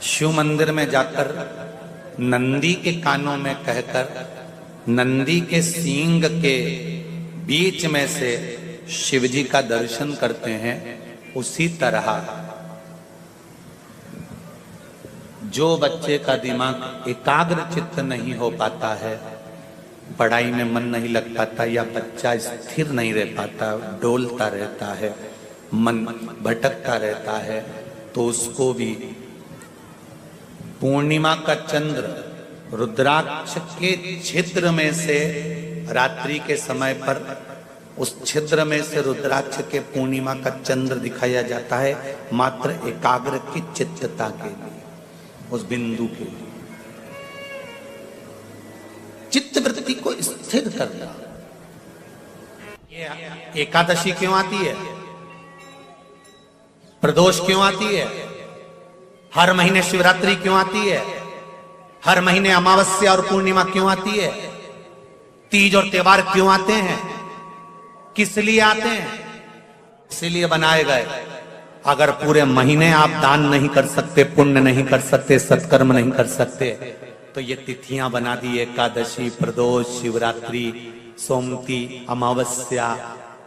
शिव मंदिर में जाकर नंदी के कानों में कहकर नंदी के सींग के बीच में से शिव जी का दर्शन करते हैं, उसी तरह जो बच्चे का दिमाग एकाग्र चित्त नहीं हो पाता है, पढ़ाई में मन नहीं लग पाता या बच्चा स्थिर नहीं रह पाता, डोलता रहता है, मन भटकता रहता है, तो उसको भी पूर्णिमा का चंद्र रुद्राक्ष के छिद्र में से रात्रि के समय पर उस छिद्र में से रुद्राक्ष के पूर्णिमा का चंद्र दिखाया जाता है, मात्र एकाग्र की चित्तता के लिए, उस बिंदु के लिए चित्त वृत्ति को स्थिर करना। ये एकादशी क्यों आती है, प्रदोष क्यों आती है, हर महीने शिवरात्रि क्यों आती है, हर महीने अमावस्या और पूर्णिमा क्यों आती है, तीज और त्योहार क्यों आते हैं, किस लिए आते हैं? इसीलिए बनाए गए। अगर पूरे महीने आप दान नहीं कर सकते, पुण्य नहीं कर सकते, सत्कर्म नहीं कर सकते, तो ये तिथियां बना दी, एकादशी, प्रदोष, शिवरात्रि, सोमती, अमावस्या,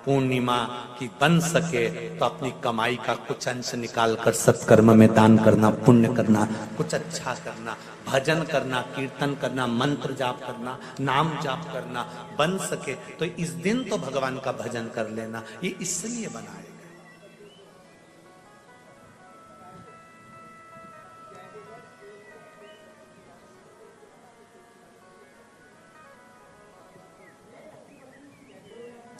पूर्णिमा की बन सके तो अपनी कमाई का कुछ अंश निकाल कर सत्कर्म में दान करना, पुण्य करना, कुछ अच्छा करना, भजन करना, कीर्तन करना, मंत्र जाप करना, नाम जाप करना बन सके तो इस दिन तो भगवान का भजन कर लेना। ये इसलिए बनाए गए।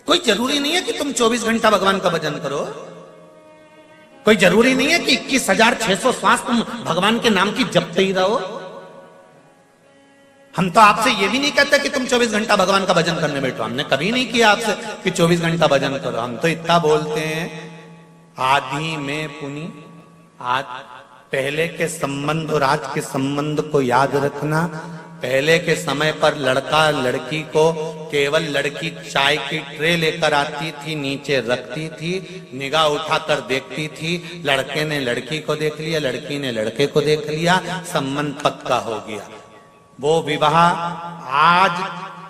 कोई जरूरी नहीं है कि तुम 24 घंटा भगवान का भजन करो, कोई जरूरी नहीं है कि 21,600 श्वास तुम भगवान के नाम की जपते ही रहो। हम तो आपसे ये भी नहीं कहते कि तुम 24 घंटा भगवान का भजन करने बैठो, हमने कभी नहीं किया आपसे कि 24 घंटा भजन करो। हम तो इतना बोलते हैं, आदि में पुनि, आज पहले के संबंध और आज के संबंध को याद रखना। पहले के समय पर लड़का लड़की को केवल लड़की चाय की ट्रे लेकर आती थी, नीचे रखती थी, निगाह उठाकर देखती थी, लड़के ने लड़की को देख लिया, लड़की ने लड़के को देख लिया, संबंध पक्का हो गया। वो विवाह आज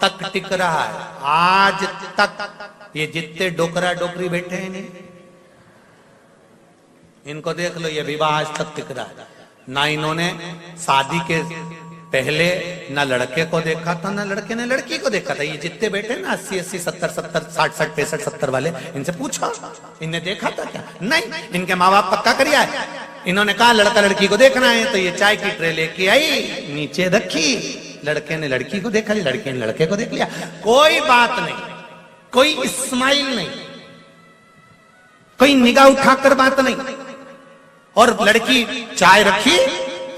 तक टिक रहा है, आज तक। ये जितने डोकरा डोकरी बैठे हैं नहीं, इनको देख लो, ये विवाह आज तक टिक रहा है। ना इन्होंने शादी के पहले ना लड़के को देखा था, ना लड़के ने लड़की को देखा था। ये जितने बैठे ना 80, 70, 60, 65, 70 वाले, इनसे पूछो इन्हें देखा था क्या? नहीं, इनके माँ बाप पक्का करिया है। इन्होंने कहा लड़का लड़की को देखना है, तो ये चाय की ट्रे लेके आई, नीचे रखी, लड़के ने लड़की को देखा, लड़के ने लड़के को देख लिया। कोई बात नहीं, कोई स्माइल नहीं, कोई निगाह उठाकर बात नहीं, और लड़की चाय रखी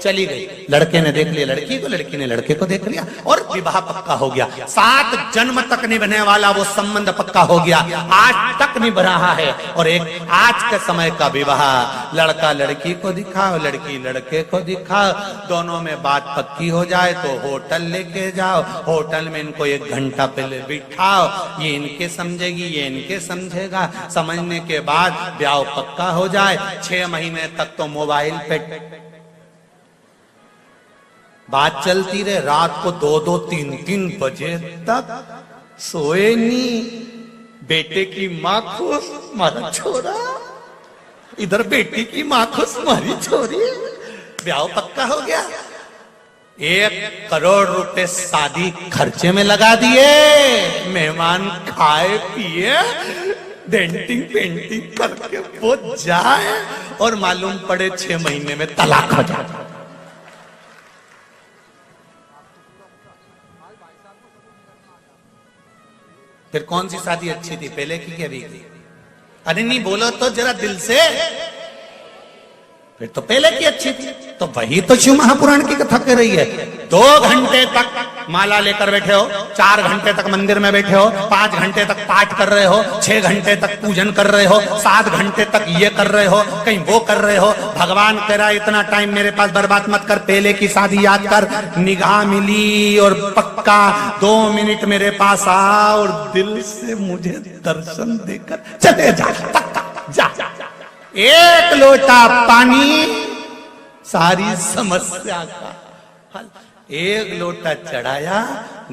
चली गई, लड़के ने देख लिया लड़की को, लड़की ने लड़के को देख लिया, और विवाह पक्का हो गया। 7 जन्म तक निभने वाला वो संबंध पक्का हो गया, आज तक निभ रहा है। और एक आज के समय का विवाह, लड़का लड़की को दिखाओ, लड़की लड़के को दिखाओ, दोनों में बात पक्की हो जाए तो होटल लेके जाओ, होटल में इनको 1 घंटा पहले बिठाओ, ये इनके समझेगी, ये इनके समझेगा, समझने के बाद ब्याह पक्का हो जाए। 6 महीने तक तो मोबाइल पे बात चलती रहे, रात को 2-2, 3-3 बजे तक सोए नहीं। बेटे की माँ खुश, मारा छोरा, इधर बेटी की माँ खुश, मारी छोरी, ब्याह पक्का हो गया। 1 करोड़ रुपए शादी खर्चे में लगा दिए, मेहमान खाए पिए, डेंटिंग पेंटिंग करके वो जाए, और मालूम पड़े 6 महीने में तलाक हो जाए। फिर कौन सी शादी अच्छी थी, पहले की क्या अभी की? अरे नहीं बोलो तो जरा दिल से, फिर तो पहले की अच्छी थी। तो वही तो शिव महापुराण की कथा कर रही है। 2 घंटे तक माला लेकर बैठे हो, 4 घंटे तक मंदिर में बैठे हो, 5 घंटे तक पाठ कर रहे हो, 6 घंटे तक पूजन कर रहे हो, 7 घंटे तक ये कर रहे हो, कहीं वो कर रहे हो। भगवान कह रहा है इतना टाइम मेरे पास बर्बाद मत कर, पहले की शादी याद कर, निगाह मिली और पक्का 2 मिनट मेरे पास आ और दिल से मुझे दर्शन देकर चले जा, पक्का जा। 1 लोटा पानी सारी समस्या का हल। एक लोटा चढ़ाया,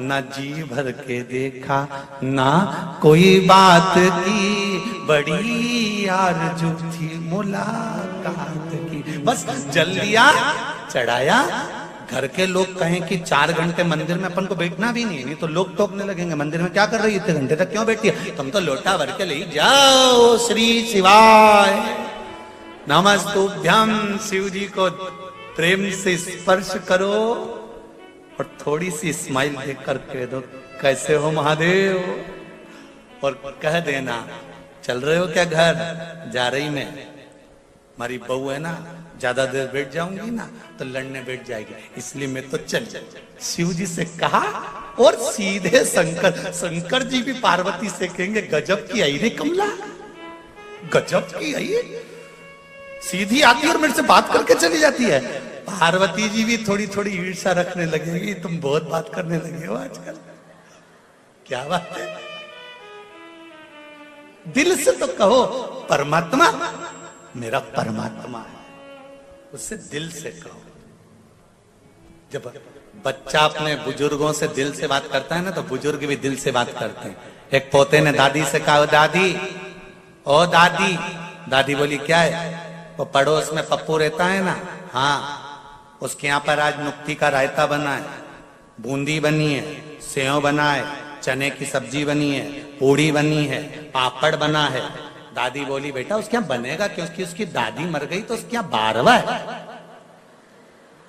ना जी भर के देखा, ना कोई बात की, बड़ी आरज़ू थी मुलाकात की। बस जल लिया, चढ़ाया। घर के लोग कहें कि 4 घंटे मंदिर में अपन को बैठना भी नहीं तो लोग टोकने लगेंगे, मंदिर में क्या कर रही है, इतने घंटे तक क्यों बैठी है, तुम तो लोटा भर के ले जाओ। श्री शिवाय नमस्तुभ्यम। शिव जी को प्रेम से स्पर्श करो और थोड़ी सी स्माइल देख कर कह दो कैसे हो महादेव, और कह देना चल रहे हो क्या घर, जा रही मैं, हमारी बहू है ना, ज्यादा देर बैठ जाऊंगी ना तो लड़ने बैठ जाएगी, इसलिए मैं तो चल। शिव जी से कहा और सीधे शंकर जी भी पार्वती से कहेंगे गजब की आई रे कमला, गजब की आई, सीधी आती और मेरे से बात करके चली जाती है। पार्वती जी भी थोड़ी थोड़ी ईर्ष्या रखने लगेगी, तुम बहुत बात करने लगे हो आजकल, क्या बात है। दिल से तो कहो परमात्मा मेरा परमात्मा है, उससे दिल से कहो। जब बच्चा अपने बुजुर्गों से दिल से बात करता है ना तो बुजुर्ग भी दिल से बात करते हैं। एक पोते ने दादी से कहा, दादी ओ दादी, दादी बोली क्या है, वो पड़ोस में पप्पू रहता है ना, हाँ उसके यहाँ पर आज नुक्ती का रायता बना है, बूंदी बनी है, सेव बना है, चने की सब्जी बनी है, पूड़ी बनी है, पापड़ बना है। दादी बोली बेटा उसके यहाँ बनेगा क्योंकि उसकी दादी मर गई तो उसके यहाँ 12वां है।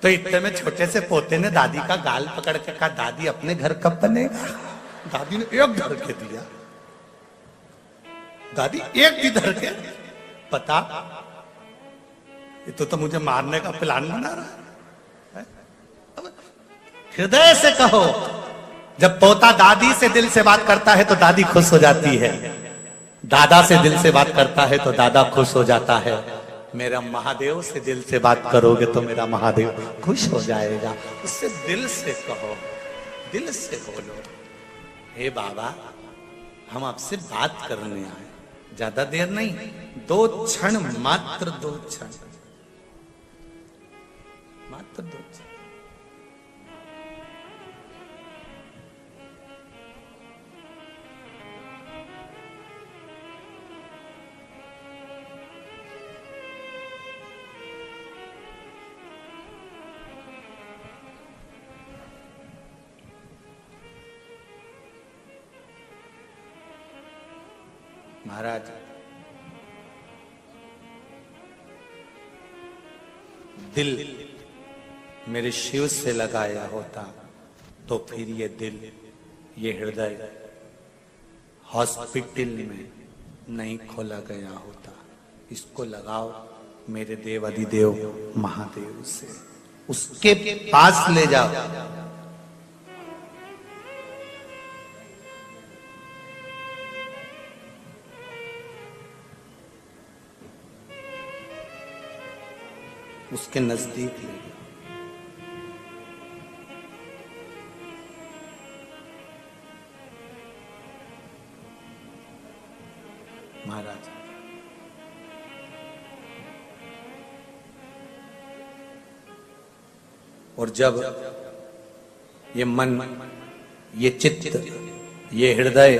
तो इतने में छोटे से पोते ने दादी का गाल पकड़ के कहा, दादी अपने घर कब बनेगा। दादी ने एक धर के दिया, दादी एक भी धर के, पता ये तो मुझे मारने का प्लान बना रहा है। हृदय से कहो, जब पोता दादी से दिल से बात करता है तो दादी खुश हो जाती है, दादा से दिल से बात करता है तो दादा खुश हो जाता है। मेरा महादेव से दिल से बात करोगे तो मेरा महादेव खुश हो जाएगा। उससे दिल से कहो, दिल से बोलो, हे बाबा हम आपसे बात करने आए, ज्यादा देर नहीं, 2 क्षण, मात्र 2 क्षण, मात्र 2 क्षण। महाराज दिल मेरे शिव से लगाया होता तो फिर ये दिल, ये हृदय हॉस्पिटल में नहीं खोला गया होता। इसको लगाओ मेरे देव अधिदेव महादेव से, उसके पास ले जाओ। उसके नजदीक ले जाओ। महाराज और जब ये मन, ये चित्त, ये हृदय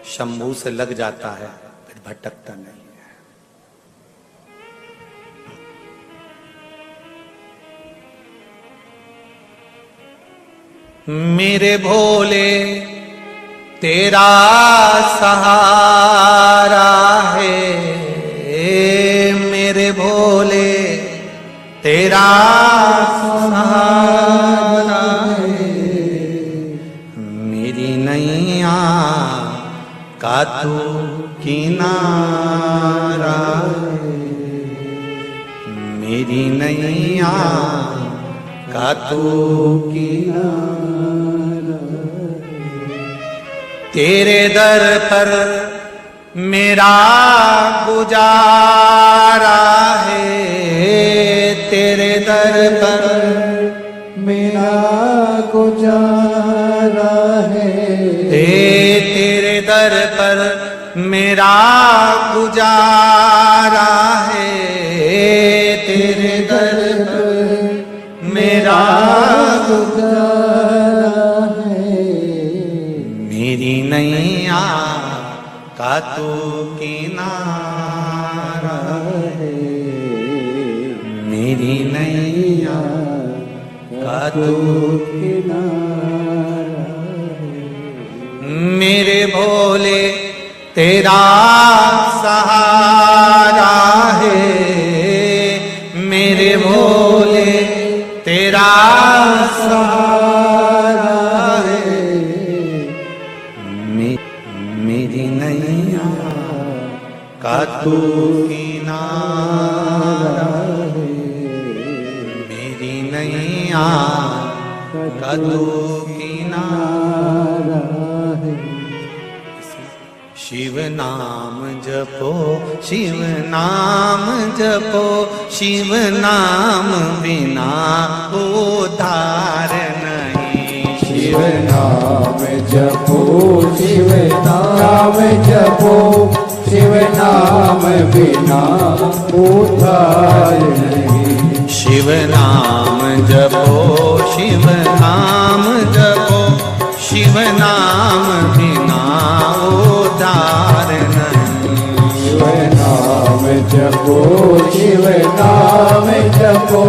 शंभू से लग जाता है फिर भटकता नहीं। मेरे भोले तेरा सहारा है, मेरे भोले तेरा सहारा है, मेरी नैया का तू किनारा है, मेरी नैया का तू किनारा। तेरे दर पर मेरा गुजारा है, तेरे दर पर मेरा गुजारा है, तेरे दर पर मेरा गुजारा है, तेरे दर पर गुजारा है, मेरी नैया का तू किनारा है, मेरी नैया का तू किनारा मेरे भोले तेरा सहारा है, मेरे भोले तेरा सहारा है, मेरी नैया का तू किनारा है, मेरी नैया का तू किनारा है। शिव नाम जपो, शिव नाम जपो, शिव नाम बिना उद्धार नहीं। शिव नाम जपो, शिव नाम जपो, शिव नाम बिना उद्धार नहीं। शिव नाम जपो, शिव नाम जपो, शिव नाम बिना उद्धार नहीं। शिव नाम जपो, शिव नाम जपो,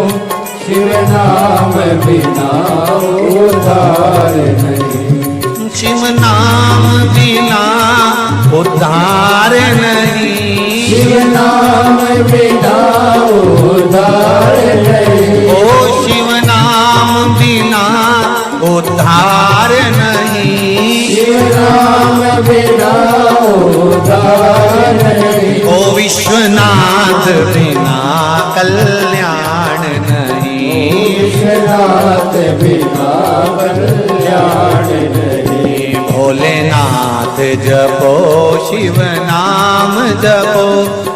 शिव नाम बिना उद्धार नहीं। शिव नाम बिना उद्धार नहीं। शिव नाम बिना उद्धार नहीं। ओ शिव नाम बिना उद्धार नहीं। शिव नाम बिना उद्धार नहीं। ओ विश्वनाथ बिना कल्याण नहीं। विश्वनाथ बिना कल्याण नहीं। भोलेनाथ जपो, शिव नाम जपो,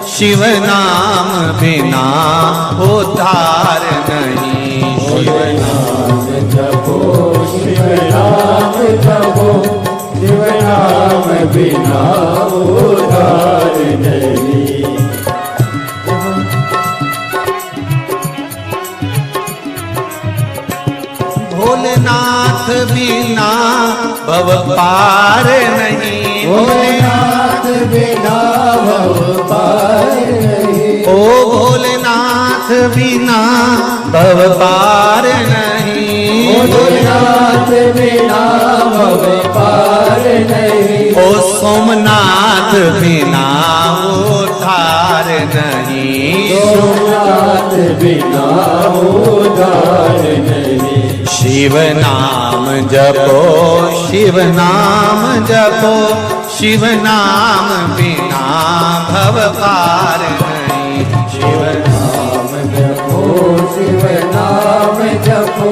शिव नाम बिना उद्धार नहीं। शिव नाम जपो, शिव नाम जपो, शिव नाम बिना उद्धार नहीं। भोलेनाथ बिना भव पार नहीं। भोलेनाथ बिना भव पार नहीं। ओ भोलेनाथ बिना भव पार नहीं। भोलेनाथ बिना भव पार नहीं। ओ सोमनाथ बिना उद्धार नहीं। सोमनाथ बिना उद्धार नहीं। शिव नाम जपो, शिव नाम जपो, शिव नाम बिना भव पार नहीं। शिव नाम जपो, शिव नाम जपो,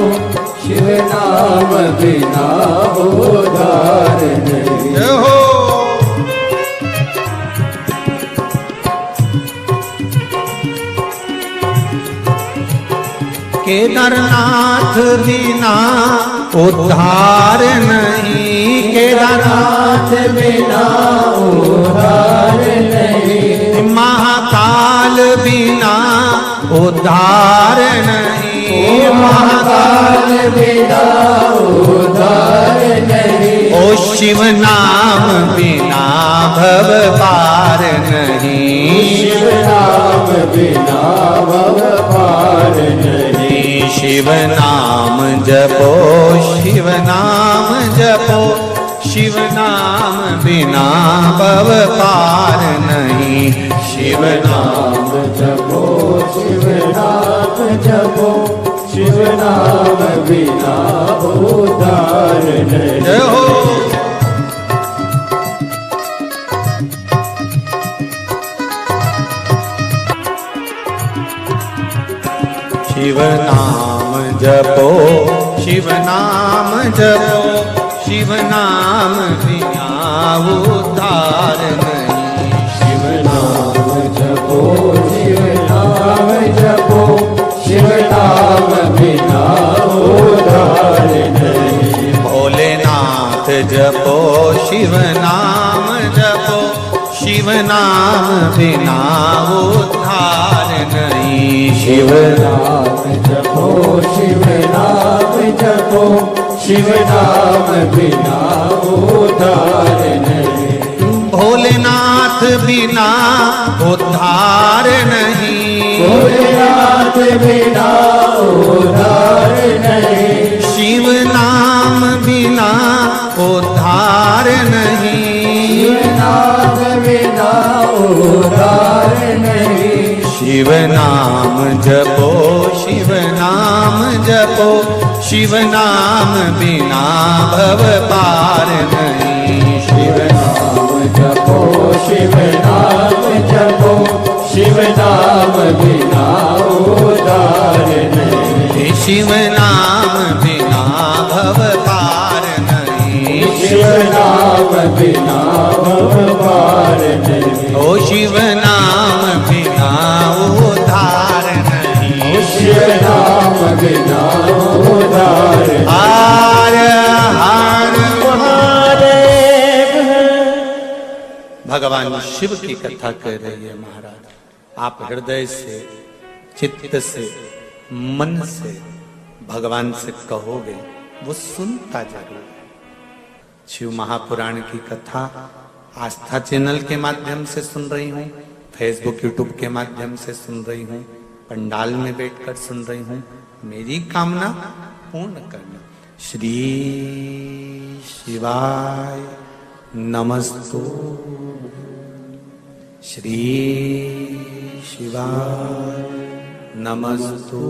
शिव नाम बिना उद्धार नहीं। जय हो। केदारनाथ बिना उद्धार नहीं। केदारनाथ बिना उद्धार नहीं। महाकाल बिना उद्धार नहीं। महाकाल बिना उद्धार नहीं। ओ शिव नाम बिना भव पार नहीं। शिव नाम बिना भव पार नहीं। शिव नाम जपो, शिव नाम जपो, शिव नाम बिना भव पार नहीं। शिव नाम जपो, शिव नाम जपो, शिव नाम बिना उद्धार नहीं। जय हो। शिव नाम जपो, शिव नाम जपो, शिव नाम बिना उद्धार नहीं। शिव नाम जपो, शिव नाम जपो, शिव नाम बिना उद्धार नहीं। भोलेनाथ जपो, शिव नाम जपो, शिव नाम बिना उद्धार नहीं। शिव नाम जपो, शिव नाम जपो, जपो शिव नाम बिना उद्धार नहीं। भोलेनाथ बिना उद्धार नहीं, भोलेनाथ बिना उद्धार नहीं। शिव नाम बिना उद्धार नहीं, शिव नाम बिना उद्धार नहीं। शिव नाम जपो शिव नाम जपो, शिव नाम बिना भव पार नहीं। शिव नाम जपो शिव नाम जपो, शिव नाम बिना उद्धार नहीं। शिव नाम बिना भव पार नहीं, शिव नाम बिना भव पार नहीं। ओ शिव नाम बिना उद्धार नहीं, शिव नाम बिना उद्धार नहीं। हर हर महादेव। भगवान शिव की कथा कह रही है महाराज। आप हृदय से, चित्त से, मन से भगवान से कहोगे, वो सुनता जरूर है। शिव महापुराण की कथा आस्था चैनल के माध्यम से सुन रही हूँ, फेसबुक यूट्यूब के माध्यम से सुन रही हूँ, पंडाल में बैठकर सुन रही हूँ। मेरी कामना पूर्ण करना। श्री शिवाय नमस्तु, श्री शिवाय नमस्तु,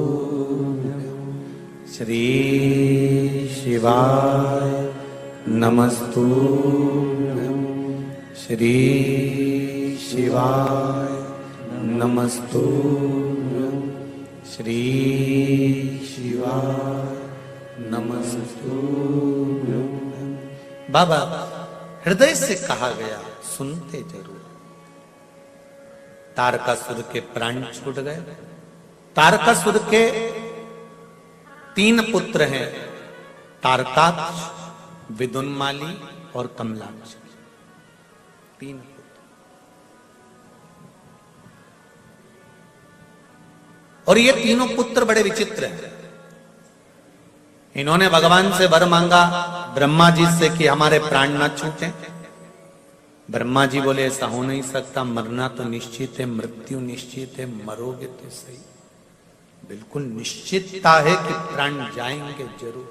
श्री शिवाय नमस्तु, श्री शिवाय नमस्तु, श्री शिवाय नमस्तु। बाबा हृदय से कहा गया, सुनते जरूर। तारकासुर के प्राण छूट गए। तारकासुर के 3 पुत्र हैं, तारकाक्ष, विदुन्माली और कमलाक्ष। 3 पुत्र। और ये तीनों पुत्र बड़े विचित्र हैं। इन्होंने भगवान से वर मांगा ब्रह्मा जी से कि हमारे प्राण ना छूटे। ब्रह्मा जी बोले ऐसा हो नहीं सकता, मरना तो निश्चित है, मृत्यु निश्चित है, मरोगे तो सही। बिल्कुल निश्चितता है कि प्राण जाएंगे जरूर,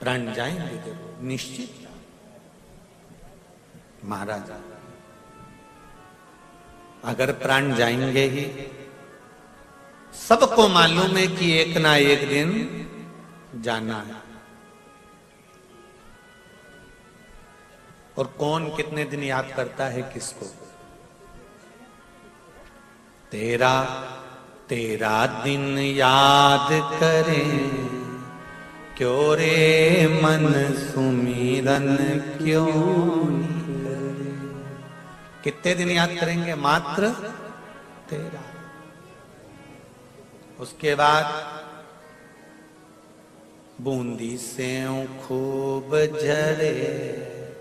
प्राण जाएंगे जरूर, निश्चित। महाराज अगर प्राण जाएंगे ही, सबको मालूम है कि एक ना एक दिन जाना है। और कौन कितने दिन याद करता है किसको? तेरा तेरा दिन याद करें क्यों रे मन सुमिरन क्यों नहीं करे। कितने दिन याद करेंगे? मात्र तेरा। उसके बाद बूंदी से खूब झरे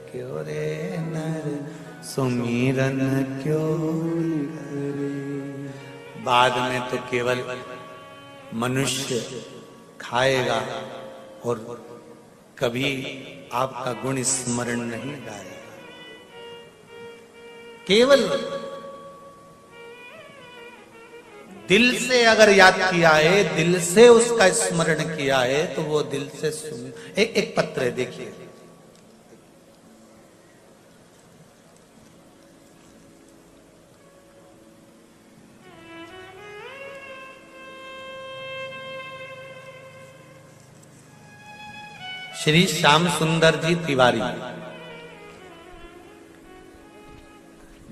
क्यों रे नर सुमिरन क्यों करे। बाद में तो केवल मनुष्य खाएगा और कभी आपका गुण स्मरण नहीं गाएगा। केवल दिल से अगर याद किया है, दिल से उसका स्मरण किया है, तो वो दिल से सुन। एक पत्र है, देखिए। श्री श्याम सुंदर जी तिवारी,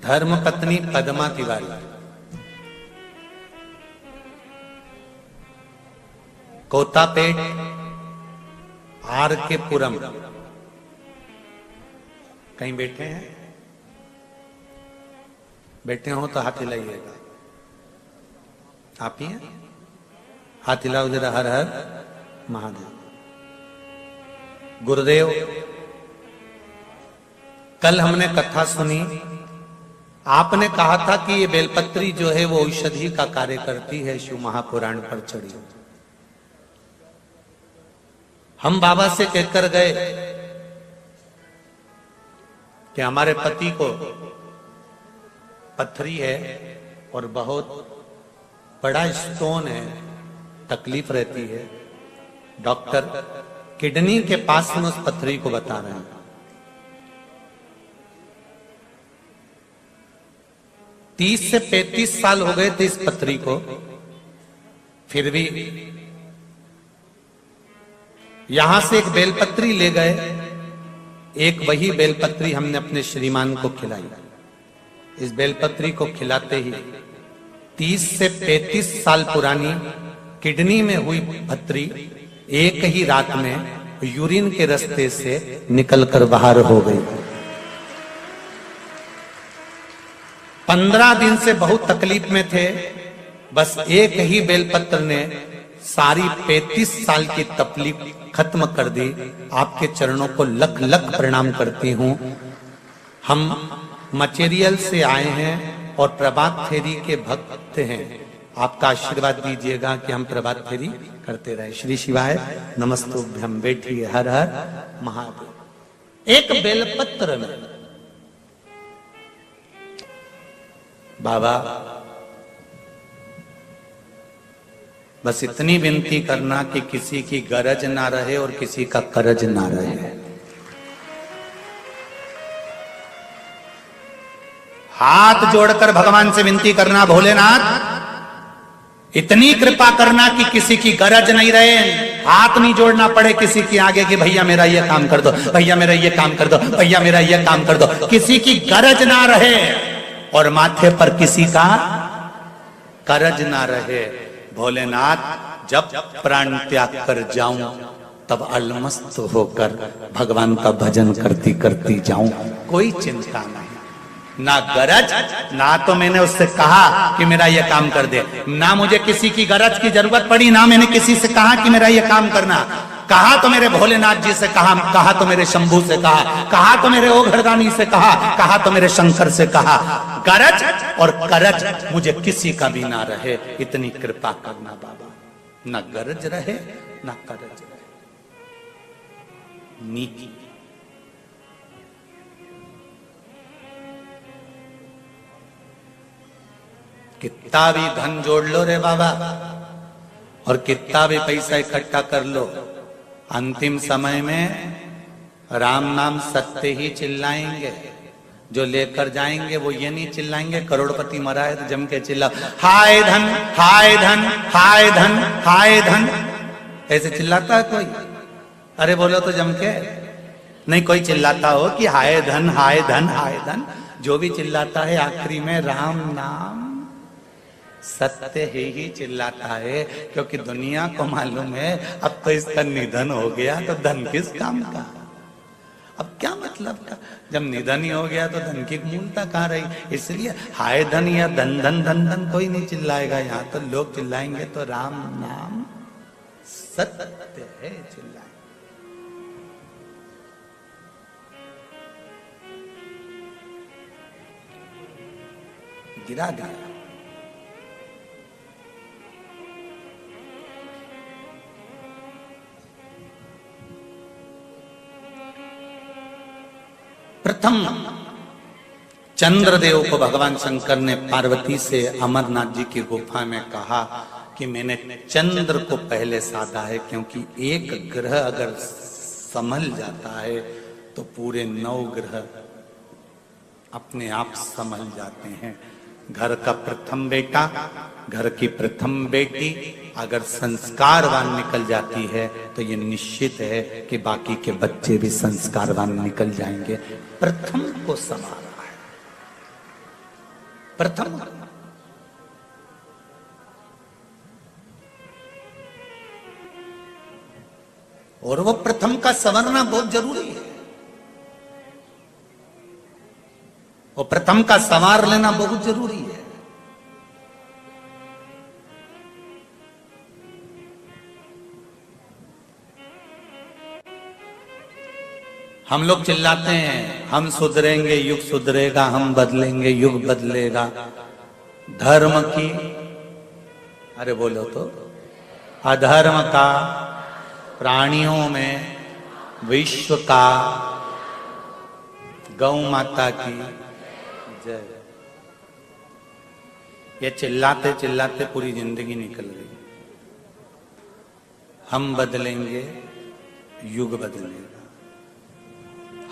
धर्म पत्नी पद्मा तिवारी, कोतापेट आर के पुरम। कहीं बैठे हैं? बैठे हो तो हाथ हिलाइएगा। आप ही हैं? हाथ हिलाओ जरा। हर हर महादेव। गुरुदेव, कल हमने कथा सुनी, आपने कहा था कि ये बेलपत्री जो है वो औषधि का कार्य करती है, शिव महापुराण पर चढ़ी। हम बाबा से कहकर गए कि हमारे पति को पथरी है और बहुत बड़ा स्टोन है, तकलीफ रहती है। डॉक्टर किडनी के पास में उस पथरी को बता रहे हैं। 30 से 35 साल हो गए थे इस पथरी को, फिर भी यहां से एक बेलपत्री ले गए। एक वही बेलपत्री हमने अपने श्रीमान को खिलाई। इस बेलपत्री को खिलाते ही 30 से 35 साल पुरानी किडनी में हुई पथरी एक ही रात में यूरिन के रास्ते से निकलकर बाहर हो गई। 15 दिन से बहुत तकलीफ में थे। बस एक ही बेलपत्र ने सारी 35 साल की तकलीफ खत्म कर दी। आपके चरणों को लख लख प्रणाम करती हूं। हम मटेरियल से आए हैं और प्रभात फेरी के भक्त हैं। आपका आशीर्वाद दीजिएगा कि हम प्रभात फेरी करते रहे। श्री शिवाय नमस्तुभ्यम। बैठिए। हर हर महादेव। एक बेलपत्र में बाबा बस इतनी विनती करना कि किसी की गरज ना रहे और किसी का करज ना रहे। हाथ जोड़कर भगवान से विनती करना, भोलेनाथ इतनी कृपा करना कि किसी की गरज नहीं रहे। हाथ नहीं जोड़ना पड़े किसी की आगे कि भैया मेरा ये काम कर दो, भैया मेरा ये काम कर दो, भैया मेरा ये काम कर दो। किसी की गरज ना रहे और माथे पर किसी का करज ना रहे। भोलेनाथ जब प्राण त्याग कर जाऊं तब अलमस्त होकर भगवान का भजन करती करती जाऊं। कोई चिंता नहीं, ना गरज, ना तो मैंने उससे कहा कि मेरा यह काम कर दे, ना मुझे किसी की गरज की जरूरत पड़ी, ना मैंने किसी से कहा कि मेरा यह काम करना। कहा तो मेरे भोलेनाथ जी से कहा तो मेरे शंभू से कहा तो मेरे ओघरदानी से कहा तो मेरे शंकर से कहा। गरज और करज मुझे किसी का भी ना रहे, इतनी कृपा करना बाबा। ना गरज रहे ना करज रहे। नीति कितना भी धन जोड़ लो रे बाबा और कितना भी पैसा इकट्ठा कर लो, अंतिम समय में राम नाम सत्य ही चिल्लाएंगे। जो लेकर जाएंगे वो ये नहीं चिल्लाएंगे करोड़पति मरा है तो जम के चिल्ला हाय धन हाय धन हाय धन हाय धन। ऐसे चिल्लाता है कोई? अरे बोलो तो जम के नहीं। कोई चिल्लाता हो कि हाय धन हाय धन हाय धन। जो भी चिल्लाता है आखिरी में राम नाम सत्य ही चिल्लाता है, क्योंकि दुनिया को मालूम है अब तो इसका निधन हो गया तो धन किस काम का। अब क्या मतलब का, जब निधन ही हो गया तो धन की मूलता कहाँ रही। इसलिए हाय धन या धन धन धन धन कोई नहीं चिल्लाएगा। यहाँ तो लोग चिल्लाएंगे तो राम नाम सत्य है चिल्लाएंगे। गिरा गया। प्रथम चंद्रदेव को भगवान शंकर ने पार्वती से अमरनाथ जी की गुफा में कहा कि मैंने चंद्र को पहले साधा है, क्योंकि एक ग्रह अगर संभल जाता है तो पूरे 9 ग्रह अपने आप संभल जाते हैं। घर का प्रथम बेटा, घर की प्रथम बेटी अगर संस्कारवान निकल जाती है तो ये निश्चित है कि बाकी के बच्चे भी संस्कारवान निकल जाएंगे। प्रथम को संभाला है, प्रथम। और वो प्रथम का संवरना बहुत जरूरी है। वो प्रथम का संवार लेना बहुत जरूरी है। हम लोग चिल्लाते हैं हम सुधरेंगे, युग सुधरेगा, हम बदलेंगे, युग बदलेगा। धर्म की, अरे बोलो तो, अधर्म का प्राणियों में विश्व का गौ माता की जय। ये चिल्लाते चिल्लाते पूरी जिंदगी निकल गई। हम बदलेंगे, युग बदलेगा।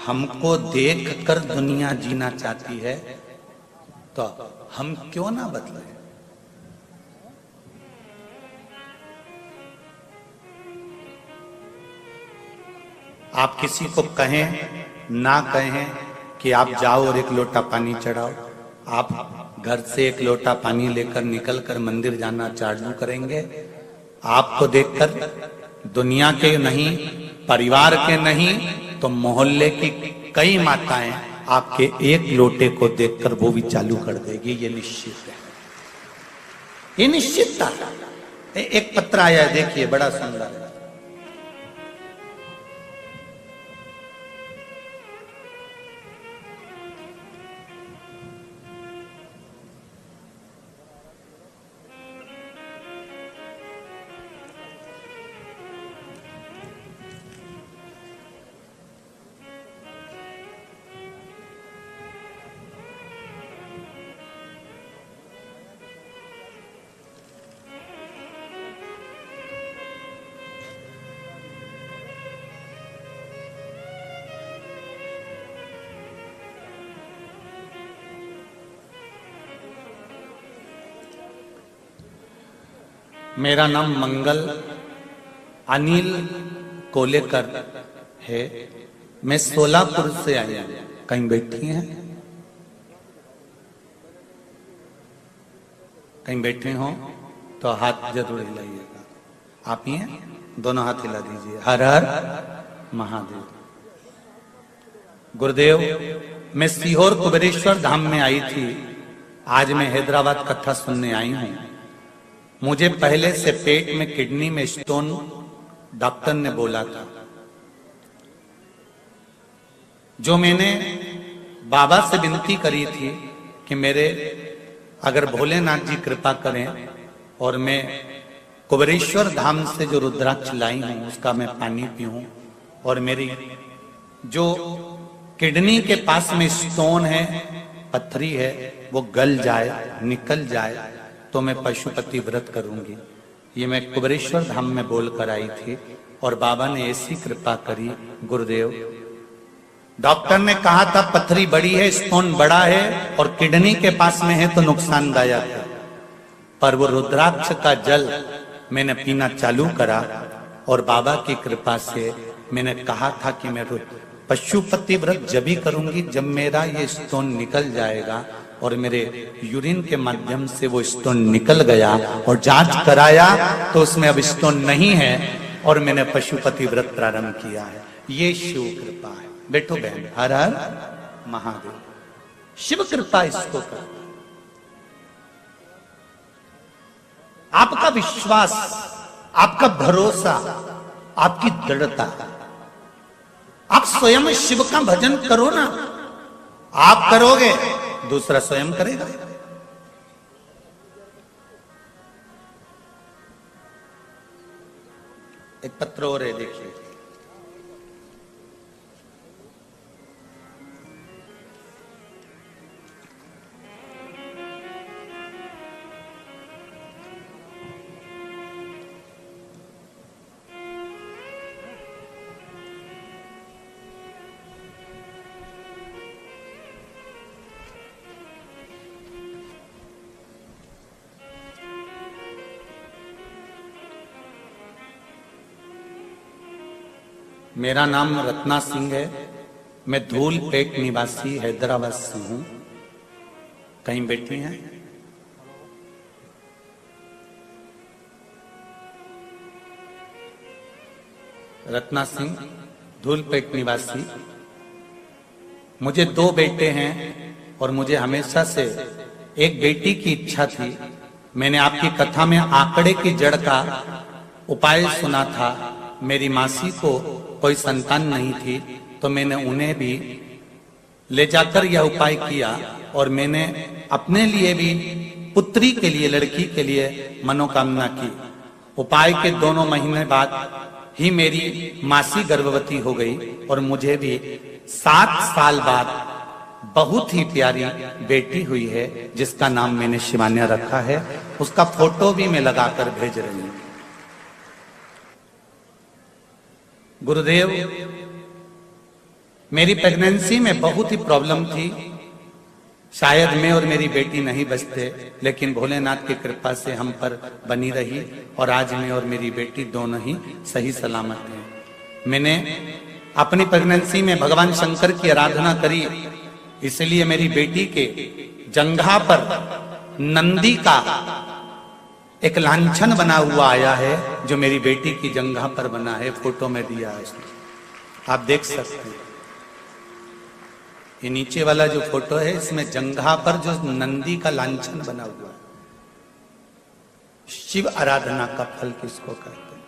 हमको देख कर दुनिया जीना चाहती है, तो हम क्यों ना बदले। आप किसी को कहें ना कहें कि आप जाओ और एक लोटा पानी चढ़ाओ, आप घर से एक लोटा पानी लेकर निकल कर मंदिर जाना चालू करेंगे। आपको देखकर दुनिया के नहीं, परिवार के नहीं, तो मोहल्ले की कई माताएं आपके एक लोटे को देखकर वो भी चालू कर देगी। ये निश्चित है, ये निश्चित था। एक पत्र आया है, देखिए, बड़ा सुंदर है। मेरा नाम मंगल अनिल कोलेकर है। मैं सोलापुर से आई हूं। कहीं बैठी हैं? कहीं बैठे हो तो हाथ जरूर हिलाइएगा। आप ही हैं? दोनों हाथ हिला दीजिए। हर हर महादेव। गुरुदेव, मैं सीहोर कुबेरेश्वर धाम में आई थी। आज मैं हैदराबाद कथा सुनने आई हूं। मुझे पहले से पेट में किडनी में स्टोन डॉक्टर ने बोला था। जो मैंने बाबा से विनती करी थी कि मेरे अगर भोलेनाथ जी कृपा करें और मैं कुबेरेश्वर धाम से जो रुद्राक्ष लाई हूं उसका मैं पानी पीऊं और मेरी जो किडनी के पास में स्टोन है, पत्थरी है, वो गल जाए, निकल जाए, तो मैं पशुपति व्रत करूंगी। ये मैं कुबेरेश्वर धाम में बोलकर आई थी और बाबा ने ऐसी कृपा करी। गुरुदेव, डॉक्टर ने कहा था पत्थरी बड़ी है, स्टोन बड़ा है और किडनी के पास में है तो नुकसानदायक है, पर वो रुद्राक्ष का जल मैंने पीना चालू करा और बाबा की कृपा से मैंने कहा था कि मैं पशुपति व्रत जब भी करूंगी जब मेरा ये स्टोन निकल जाएगा। और मेरे यूरिन के माध्यम से वो स्टोन निकल गया और जांच कराया तो उसमें अब स्टोन नहीं है और मैंने पशुपति व्रत प्रारंभ किया है। ये शिव कृपा है। बैठो बहन। हर हर महादेव। शिव कृपा इसको कर। आपका विश्वास, आपका भरोसा, आपकी दृढ़ता। आप स्वयं शिव का भजन करो ना। आप करोगे, दूसरा स्वयं करेगा। एक पत्र और है, देखिए। मेरा नाम रत्ना सिंह है। मैं धूलपेट निवासी हैदराबाद से हूं। कहीं बैठी हैं? रत्ना सिंह, धूलपेट निवासी। मुझे 2 बेटे हैं और मुझे हमेशा से एक बेटी की इच्छा थी। मैंने आपकी कथा में आंकड़े की जड़ का उपाय सुना था। मेरी मासी को कोई संतान नहीं थी तो मैंने उन्हें भी ले जाकर यह उपाय किया और मैंने अपने लिए भी पुत्री के लिए, लड़की के लिए मनोकामना की। उपाय के 2 महीने बाद ही मेरी मासी गर्भवती हो गई और मुझे भी 7 साल बाद बहुत ही प्यारी बेटी हुई है, जिसका नाम मैंने शिवान्या रखा है। उसका फोटो भी मैं लगाकर भेज रही हूं। गुरुदेव, मेरी प्रेगनेंसी में बहुत ही प्रॉब्लम थी। शायद मैं और मेरी बेटी नहीं बचते, लेकिन भोलेनाथ की कृपा से हम पर बनी रही और आज मैं और मेरी बेटी दोनों ही सही सलामत हैं। मैंने अपनी प्रेगनेंसी में भगवान शंकर की आराधना करी, इसलिए मेरी बेटी के जंघा पर नंदी का एक लांछन बना हुआ आया है, जो मेरी बेटी की जंघा पर बना है। फोटो में दिया है, आप देख सकते हैं। ये नीचे वाला जो फोटो है, इसमें जंघा पर जो नंदी का लांछन बना हुआ है। शिव आराधना का फल किसको कहते हैं?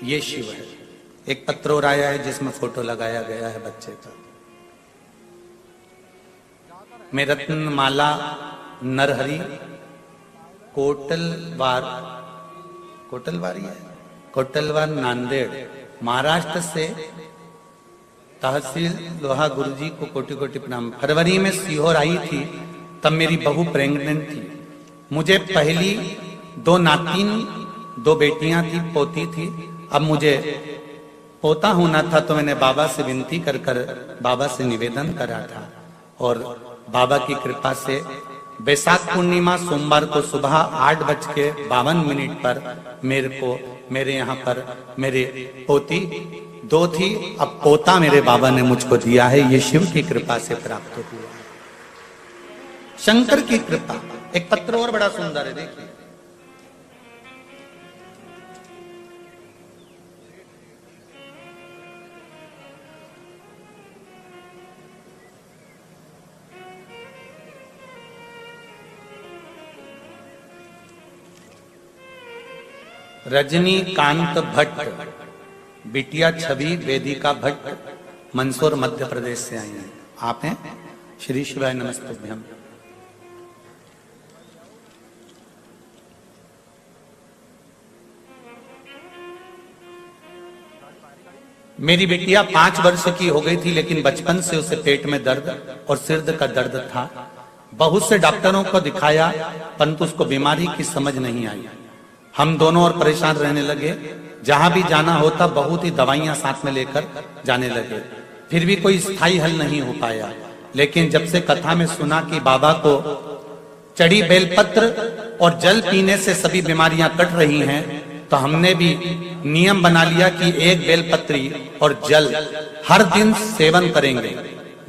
ये शिव है। एक पत्र और आया है जिसमें फोटो लगाया गया है बच्चे का। मैं रत्नमाला नरहरि कोटलवार नांदेड़ महाराष्ट्र से तहसील लोहा गुरुजी को कोटि कोटि प्रणाम। फरवरी में सीहोर आई थी, तब मेरी बहू प्रेग्नेंट थी। मुझे पहली 2 नातिन 2 बेटियां थी, पोती थी। अब मुझे पोता होना था, तो मैंने बाबा से विनती कर बाबा से निवेदन करा था और बाबा की कृपा से बैसाख पूर्णिमा सोमवार को सुबह 8:52 पर मेरे यहाँ पर मेरे पोती 2 थी, अब पोता मेरे बाबा ने मुझको दिया है। ये शिव की कृपा से प्राप्त हुआ, शंकर की कृपा। एक पत्र और बड़ा सुंदर है, देखिए। रजनीकांत भट्ट, बिटिया छवि वेदिका भट्ट, मंदसौर मध्य प्रदेश से आई हैं। आप हैं? श्री शिवाय नमस्तुभ्यम। मेरी बिटिया 5 वर्ष की हो गई थी, लेकिन बचपन से उसे पेट में दर्द और सिर का दर्द था। बहुत से डॉक्टरों को दिखाया, परंतु उसको बीमारी की समझ नहीं आई। हम दोनों और परेशान रहने लगे। जहां भी जाना होता बहुत ही दवाइयां साथ में लेकर जाने लगे, फिर भी कोई स्थायी हल नहीं हो पाया। लेकिन जब से कथा में सुना कि बाबा को चढ़ी बेलपत्र और जल पीने से सभी बीमारियां कट रही हैं, तो हमने भी नियम बना लिया कि 1 बेलपत्री और जल हर दिन सेवन करेंगे।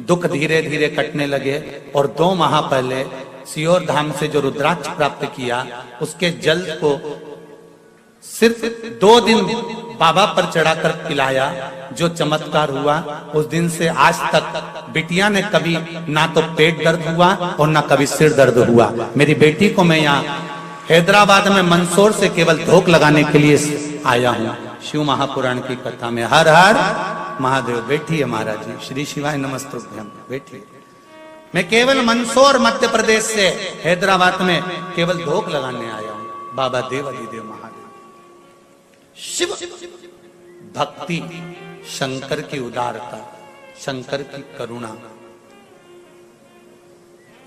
दुख धीरे धीरे कटने लगे और 2 माह पहले सीहोर धाम से जो रुद्राक्ष प्राप्त किया, उसके जल को सिर्फ 2 दिन बाबा पर चढ़ाकर पिलाया। जो चमत्कार हुआ, उस दिन से आज तक बिटिया ने कभी ना तो पेट दर्द हुआ और ना कभी सिर दर्द हुआ। मेरी बेटी को मैं यहाँ हैदराबाद में मंदसौर से केवल धोख लगाने के लिए आया हूँ। शिव महापुराण की कथा में हर हर महादेव। बैठिए महाराज जी, श्री शिवाय नमस्तुभ्यम। बैठिए। मैं केवल मंदसौर मध्य प्रदेश से हैदराबाद में केवल धोख लगाने आया हूँ। बाबा देवाधिदेव महादेव। शिव भक्ति, शंकर की उदारता, शंकर की करुणा,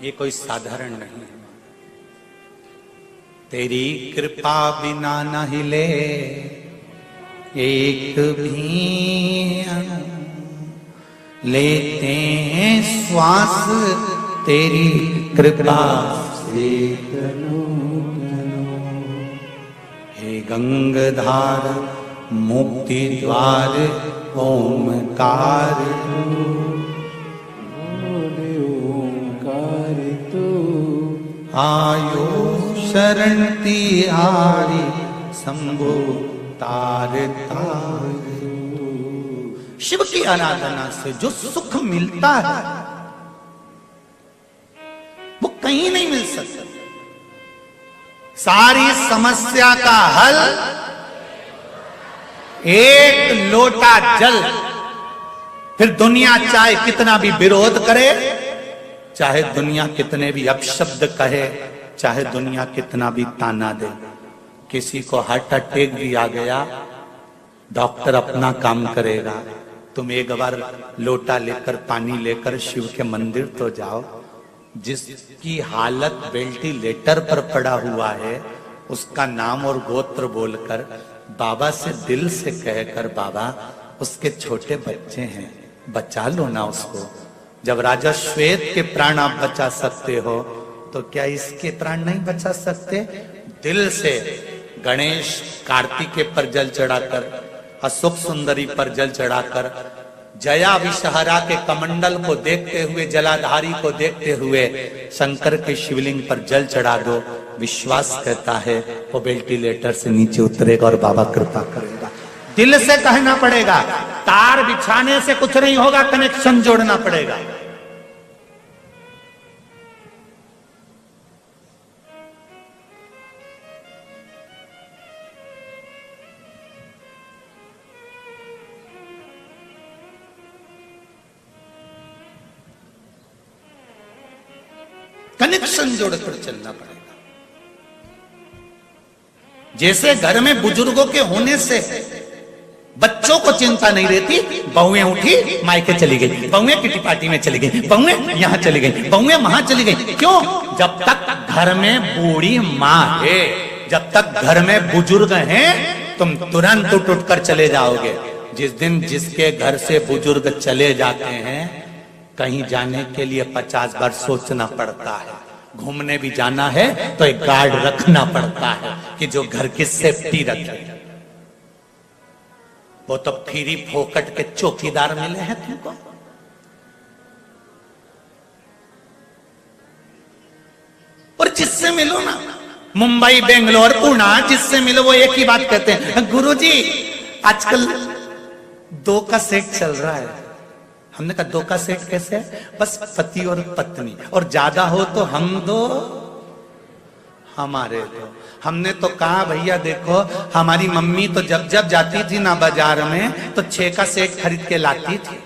ये कोई साधारण नहीं है। तेरी कृपा बिना न हिले एक भी अणु, लेते हैं श्वास तेरी कृपा से। हे गंगाधार मुक्ति द्वार ओमकार आयो शरण तिहारी शंभु तार तार। शिव की आराधना से जो सुख मिलता है वो कहीं नहीं मिल सकता। सारी समस्या का हल एक लोटा जल। फिर दुनिया चाहे कितना भी विरोध करे, चाहे दुनिया कितने भी अपशब्द कहे, चाहे दुनिया कितना भी ताना दे। किसी को हार्ट अटैक भी आ गया डॉक्टर अपना काम करेगा, तुम एक बार लोटा लेकर पानी लेकर शिव के मंदिर तो जाओ। जिसकी हालत वेंटिलेटर पर पड़ा हुआ है उसका नाम और गोत्र बोलकर बाबा से दिल से कहकर, बाबा उसके छोटे बच्चे हैं, बचा लो ना उसको। जब राजा श्वेत के प्राण आप बचा सकते हो तो क्या इसके प्राण नहीं बचा सकते? दिल से गणेश कार्तिकेय पर जल चढ़ाकर, अशोक सुंदरी पर जल चढ़ाकर, जया विषहरा के कमंडल को देखते हुए, जलाधारी को देखते हुए शंकर के शिवलिंग पर जल चढ़ा दो। विश्वास कहता है वो वेंटिलेटर से नीचे उतरेगा और बाबा कृपा करेगा। दिल से कहना पड़ेगा, तार बिछाने से कुछ नहीं होगा, कनेक्शन जोड़ना पड़ेगा। कनेक्शन जोड़कर चलना पड़ेगा। जैसे घर में बुजुर्गों के होने से बच्चों को चिंता नहीं रहती, बहुएं उठी मायके चली गई, बहुएं किटी पार्टी में चली गई, बहुएं यहां चली गई, बहुएं वहां चली गई। क्यों? जब तक घर में बूढ़ी माँ है, जब तक घर में बुजुर्ग हैं, तुम तुरंत उठ कर चले जाओगे। जिस दिन जिसके घर से बुजुर्ग चले जाते हैं, कहीं जाने के लिए 50 बार सोचना पड़ता है। घूमने भी जाना है तो एक गार्ड रखना पड़ता है कि जो घर की सेफ्टी रखे। वो तो फ्री फोकट के चौकीदार मिले हैं तुमको। और जिससे मिलो ना, मुंबई, बेंगलोर, पुणे, जिससे मिलो वो एक ही बात कहते हैं, गुरुजी आजकल 2 का सेट चल रहा है। हमने कहा 2 का सेट कैसे है? बस पति और पत्नी, और ज्यादा हो तो हम 2 हमारे 2। हमने तो कहा भैया देखो, हमारी मम्मी तो जब जब जाती थी ना बाजार में तो 6 का सेट खरीद के लाती थी।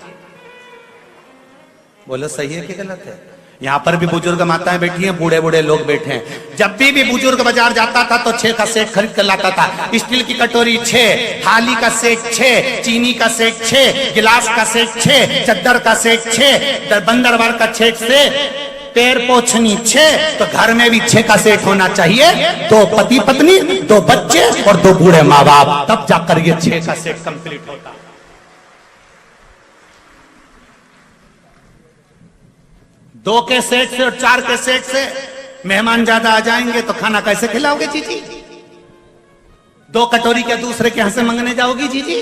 बोलो सही है कि गलत है? यहां पर भी बुजुर्ग माताएं बैठी हैं, बूढ़े बूढ़े लोग बैठे हैं। जब भी बुजुर्ग बाजार जाता था तो 6 का सेट खरीद कर लाता था। स्टील की कटोरी 6, थाली का सेट 6, चीनी का सेट 6, गिलास का सेट 6, चद्दर का सेट 6, बंदरवार का सेट से पैर पोछनी 6। तो घर में भी 6 का सेट होना चाहिए। 2 पति पत्नी, 2 बच्चे और 2 बूढ़े माँ बाप, तब जाकर ये 6 का सेट कंप्लीट होता। 2 के सेट से और 4 के सेट से मेहमान ज्यादा आ जाएंगे तो खाना कैसे खिलाओगे जीजी? 2 कटोरी क्या दूसरे के यहां से मंगने जाओगी जीजी?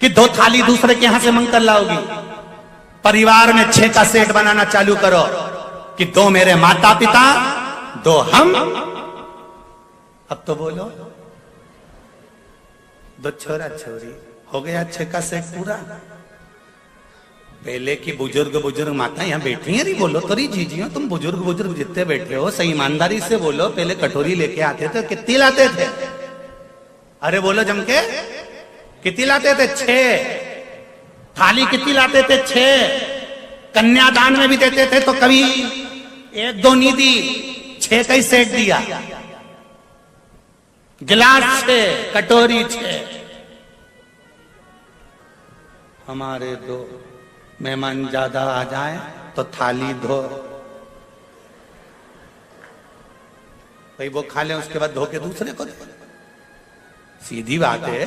कि 2 थाली दूसरे के यहां से मंग कर लाओगी? परिवार में 6 का सेट बनाना चालू करो कि 2 मेरे माता पिता, 2 हम। अब तो बोलो 2 छोरा छोरी, हो गया 6 का सेट पूरा। पहले की बुजुर्ग माता यहाँ बैठी हैं, बोलो तो रही जीजियो, तुम बुजुर्ग जितने बैठे हो सही ईमानदारी से बोलो। पहले कटोरी लेके आते थे, कितनी लाते थे? अरे बोलो जम के, कितनी लाते थे? 6। थाली कितनी लाते थे? 6। कन्यादान में भी देते थे तो कभी 1-2 नहीं दी, 6 का ही सेट दिया। गिलास 6, कटोरी 6। हमारे 2 मेहमान ज्यादा आ जाए तो थाली धो, भाई वो खा ले, उसके बाद धो के दूसरे को दे। सीधी बात है,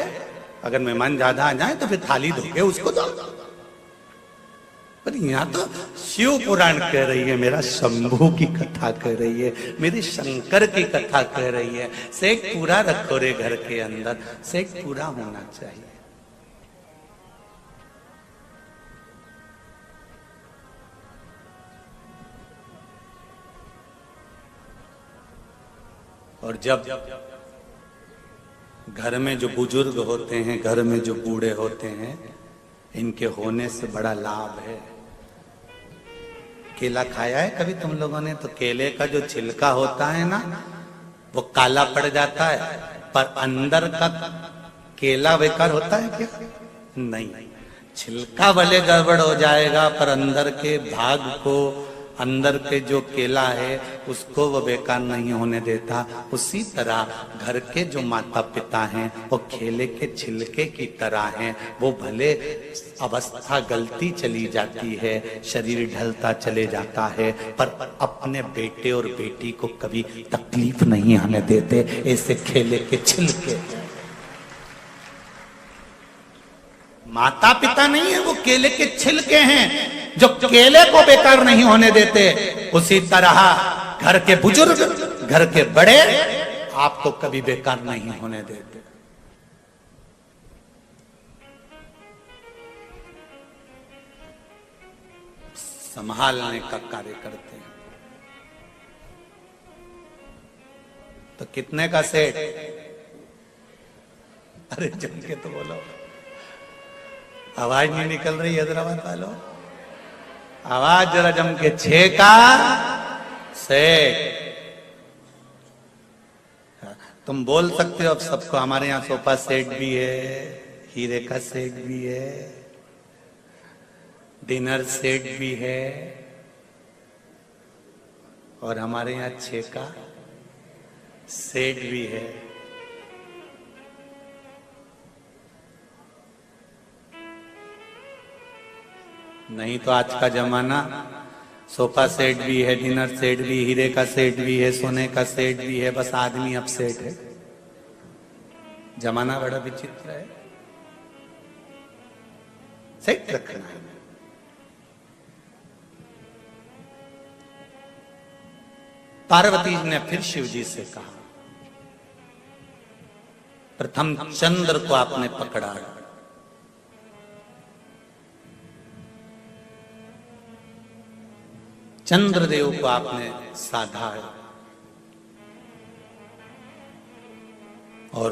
अगर मेहमान ज्यादा आ जाए तो फिर थाली धो के उसको दो। पर यहाँ तो शिव पुराण कह रही है, मेरा शंभू की कथा कह रही है, मेरे शंकर की कथा कह रही है। सेट पूरा रखो रे घर के अंदर, सेट पूरा होना चाहिए। और जब घर में जो बुजुर्ग होते हैं, घर में जो बूढ़े होते हैं, इनके होने से बड़ा लाभ है। केला खाया है कभी तुम लोगों ने? तो केले का जो छिलका होता है ना, वो काला पड़ जाता है, पर अंदर का केला बेकार होता है क्या? नहीं, छिलका भले गड़बड़ हो जाएगा पर अंदर के भाग को अंदर के जो केला है उसको वो बेकार नहीं होने देता। उसी तरह घर के जो माता पिता हैं वो केले के छिलके की तरह हैं। वो भले अवस्था गलती चली जाती है, शरीर ढलता चले जाता है, पर अपने बेटे और बेटी को कभी तकलीफ नहीं आने देते। ऐसे केले के छिलके, माता पिता नहीं है, वो केले के छिलके हैं जो केले को बेकार नहीं होने देते। उसी तरह घर के बुजुर्ग, घर के बड़े आपको कभी बेकार नहीं होने देते। संभालने का कार्य करते हैं। तो कितने का सेट? अरे जम के तो बोलो, आवाज नहीं निकल रही हैदराबाद वालों, आवाज जरा जम के। 6 का सेट। तुम बोल सकते हो अब सबको, हमारे यहाँ सोफा सेट भी है, हीरे का सेट भी है, डिनर सेट भी है, और हमारे यहाँ 6 का सेट भी है। नहीं तो आज का जमाना सोफा सेट भी है, डिनर सेट भी, हीरे का सेट भी है, सोने का सेट भी है, बस आदमी अब सेट है। जमाना बड़ा विचित्र है। सेट रखना है। पार्वती ने फिर शिव जी से कहा, प्रथम चंद्र को आपने पकड़ा, चंद्रदेव को आपने साधा है, और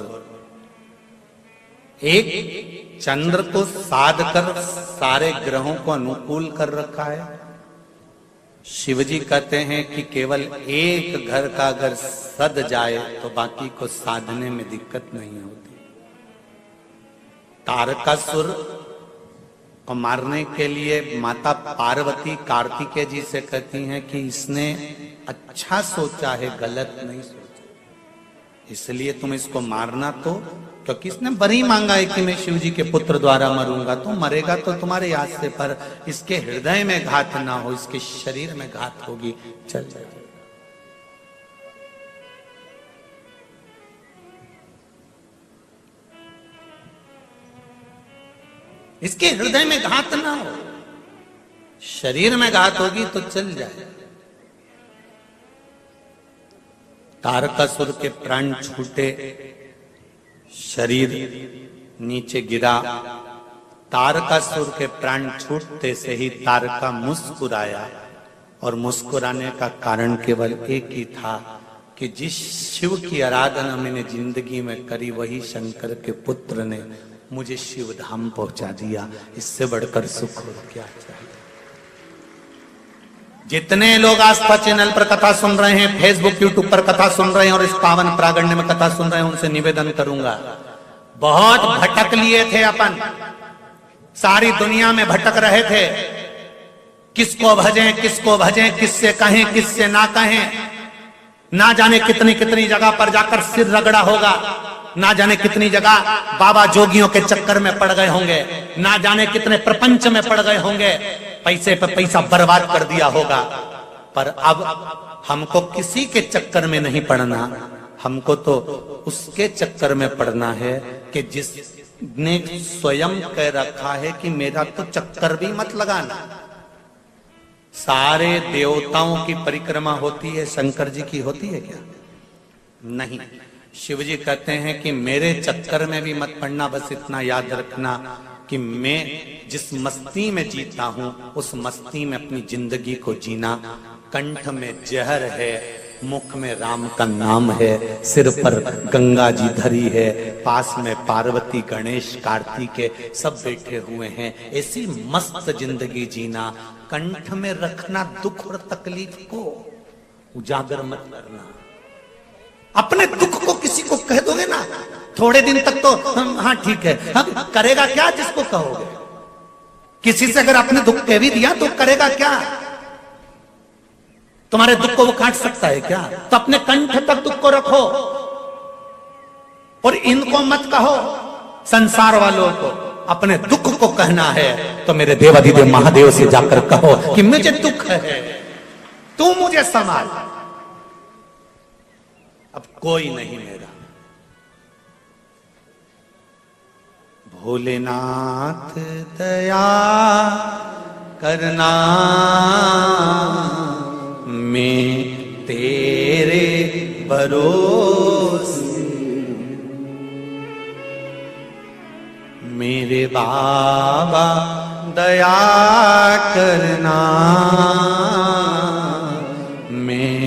एक चंद्र को साध कर सारे ग्रहों को अनुकूल कर रखा है। शिवजी कहते हैं कि केवल एक घर का अगर सद जाए तो बाकी को साधने में दिक्कत नहीं होती। तारकासुर को मारने के लिए माता पार्वती कार्तिकेय जी से कहती हैं कि इसने अच्छा सोचा है, गलत नहीं सोचा, इसलिए तुम इसको मारना। तो क्योंकि इसने बरी मांगा है कि मैं शिव जी के पुत्र द्वारा मरूंगा, तो मरेगा तो तुम्हारे याद से, पर इसके हृदय में घात ना हो, इसके शरीर में घात होगी, चल जाएगा। इसके हृदय में घात ना हो, शरीर में घात होगी तो चल जाए। तारकासुर के प्राण छूटे, शरीर नीचे गिरा। तारकासुर के प्राण छूटते से ही तारका मुस्कुराया, और मुस्कुराने का कारण केवल एक ही था कि जिस शिव की आराधना मैंने जिंदगी में करी, वही शंकर के पुत्र ने मुझे शिव धाम पहुंचा दिया। इससे बढ़कर सुख और क्या चाहिए। जितने लोग आस्था चैनल पर कथा सुन रहे हैं, फेसबुक यूट्यूब पर कथा सुन रहे हैं और इस पावन प्रागण्य में कथा सुन रहे हैं, उनसे निवेदन करूंगा, बहुत भटक लिए थे अपन, सारी दुनिया में भटक रहे थे, किसको भजें किसको भजें, किससे कहें किससे ना कहें, ना जाने कितनी कितनी जगह पर जाकर सिर रगड़ा होगा, ना जाने कितनी जगह बाबा जोगियों के चक्कर में पड़ गए होंगे, ना जाने कितने प्रपंच में पड़ गए होंगे, पैसे पे पैसा बर्बाद कर दिया होगा। पर अब हमको किसी के चक्कर में नहीं पड़ना, हमको तो उसके चक्कर में पड़ना है कि जिसने स्वयं कह रखा है कि मेरा तो चक्कर भी मत लगाना। सारे देवताओं की परिक्रमा होती है, शंकर जी की होती है क्या? नहीं। शिव जी कहते हैं कि मेरे चक्कर में भी मत पड़ना, बस इतना याद रखना कि मैं जिस मस्ती में जीता हूं उस मस्ती में अपनी जिंदगी को जीना। कंठ में जहर है, मुख में राम का नाम है, सिर पर गंगा जी धरी है, पास में पार्वती गणेश कार्तिकेय सब बैठे हुए हैं। ऐसी मस्त जिंदगी जीना, कंठ में रखना दुख और तकलीफ को, उजागर मत करना। अपने दुख को किसी को कह दोगे ना, थोड़े दिन तक तो हाँ ठीक है, हम करेगा क्या जिसको कहोगे? किसी से अगर अपने दुख कह भी दिया तो करेगा क्या? तुम्हारे दुख को वो काट सकता है क्या? तो अपने कंठ तक दुख को रखो और इनको मत कहो। संसार वालों को अपने दुख को कहना है तो मेरे देवाधिदेव महादेव से जाकर कहो कि मुझे दुख है, तू मुझे संभाल। अब कोई नहीं मेरा। भोलेनाथ दया करना, मैं तेरे भरोसे, मेरे बाबा दया करना, मैं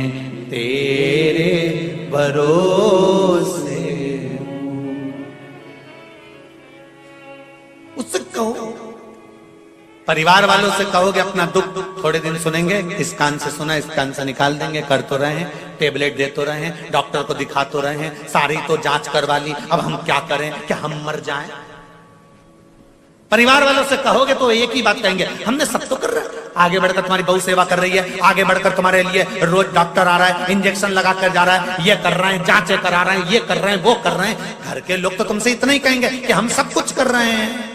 तेरे भरोसे। उससे कहो, परिवार वालों से कहोगे अपना दुख थोड़े दिन सुनेंगे, इस कान से सुना इस कान से निकाल देंगे, कर तो रहे हैं, टेबलेट दे तो रहे हैं, डॉक्टर को दिखा तो रहे हैं, सारी तो जांच करवा ली, अब हम क्या करें, क्या हम मर जाएं? परिवार वालों से कहोगे तो एक ही बात कहेंगे, हमने सब तो कर रहा है, आगे बढ़कर तुम्हारी बहु सेवा कर रही है, आगे बढ़कर तुम्हारे लिए रोज डॉक्टर आ रहा है, इंजेक्शन लगा कर जा रहा है, ये कर रहे हैं, जांचें करा रहे हैं, ये कर रहे हैं, वो कर रहे हैं। घर के लोग तो तुमसे इतना ही कहेंगे कि हम सब कुछ कर रहे हैं।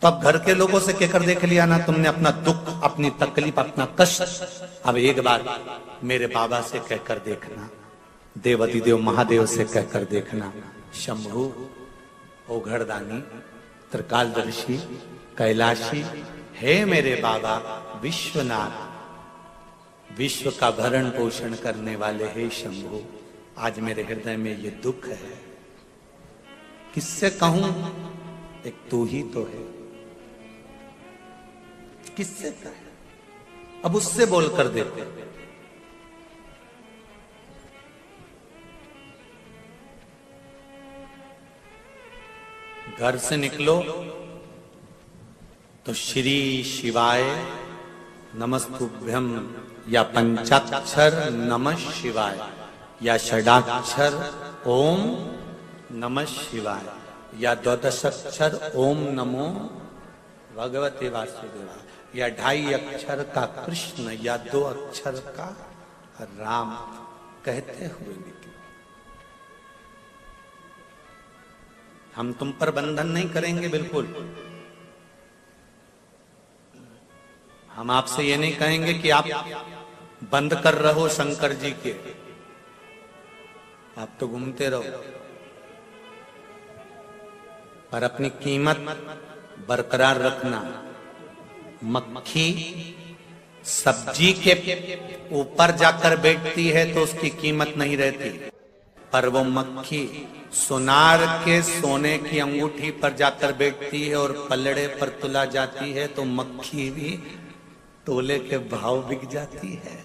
तो अब घर के लोगों से कहकर देख लिया ना तुमने अपना दुख, अपनी तकलीफ, अपना कष्ट। अब एक बार मेरे बाबा से कहकर देखना, देवाधिदेव महादेव से कहकर देखना, शंभु ओघड़दानी त्रिकालदर्शी कैलाशी, हे मेरे बाबा विश्वनाथ, विश्व का भरण पोषण करने वाले हे शंभु, आज मेरे हृदय में ये दुख है, किससे कहूं? एक तू ही तो है, किससे कहे? अब उससे बोलकर देते। घर से निकलो तो श्री शिवाय नमस्तुभ्यम या पंचाक्षर नमः शिवाय या षडाक्षर ओम नमः शिवाय या द्वादशाक्षर ओम नमो भगवते वासुदेवाय या 2.5 अक्षर का कृष्ण या 2 अक्षर का राम कहते हुए निकले। हम तुम पर बंधन नहीं करेंगे, बिल्कुल। हम आपसे ये नहीं कहेंगे कि आप बंद कर रहो शंकर जी के, आप तो घूमते रहो, पर अपनी कीमत बरकरार रखना। मक्खी सब्जी के ऊपर जाकर बैठती है तो उसकी कीमत नहीं रहती, पर वो मक्खी सुनार के सोने की अंगूठी पर जाकर बैठती है और पलड़े पर तुला जाती है तो मक्खी भी तोले के भाव बिक जाती है।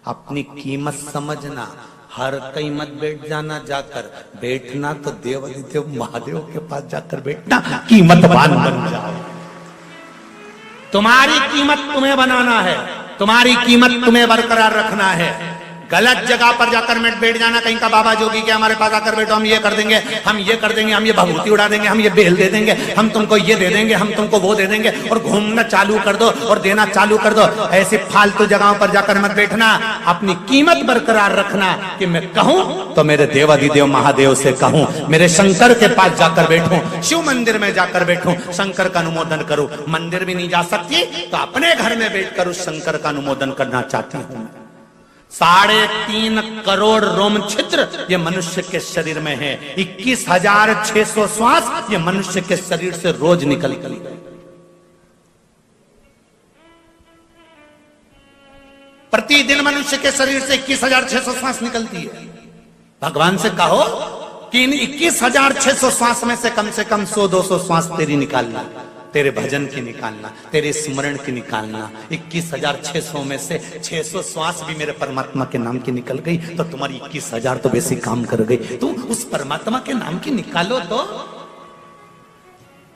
अपनी कीमत समझना, हर कहीं मत बैठ जाना, जाकर बैठना तो देवाधिदेव महादेव के पास जाकर बैठना, कीमतवान बन जाओ। तुम्हारी कीमत तुम्हें बनाना है, तुम्हारी कीमत तुम्हें बरकरार रखना है। गलत जगह पर जाकर मत बैठ जाना, कहीं का बाबा जोगी के हमारे पास आकर बैठो, हम ये कर देंगे, हम ये कर देंगे, हम ये भभूति उड़ा देंगे, हम ये बेल दे देंगे, हम तुमको ये दे देंगे, हम तुमको वो दे देंगे, और घूमना चालू कर दो और देना चालू कर दो। ऐसी फालतू जगहों पर जाकर मत बैठना, अपनी कीमत बरकरार रखना कि मैं कहूं तो मेरे देवाधिदेव महादेव से कहूं, मेरे शंकर के पास जाकर बैठूं, शिव मंदिर में जाकर बैठूं, शंकर का अनुमोदन करूं। मंदिर भी नहीं जा सकती तो अपने घर में बैठकर उस शंकर का अनुमोदन करना चाहती हूं। 3.5 करोड़ रोम छिद्र ये मनुष्य के शरीर में है, 21,600 श्वास ये मनुष्य के शरीर से रोज निकल गई। प्रतिदिन मनुष्य के शरीर से 21,600 श्वास निकलती है। भगवान से कहो कि इन 21,600 श्वास में से कम 100-200 श्वास तेरी निकालना, तेरे भजन की निकालना, तेरे स्मरण की निकालना। 21,600 में से 600 श्वास भी मेरे परमात्मा के नाम की निकल गई तो तुम्हारी 21,000 तो वैसे काम कर गई। तुम उस परमात्मा के नाम की निकालो तो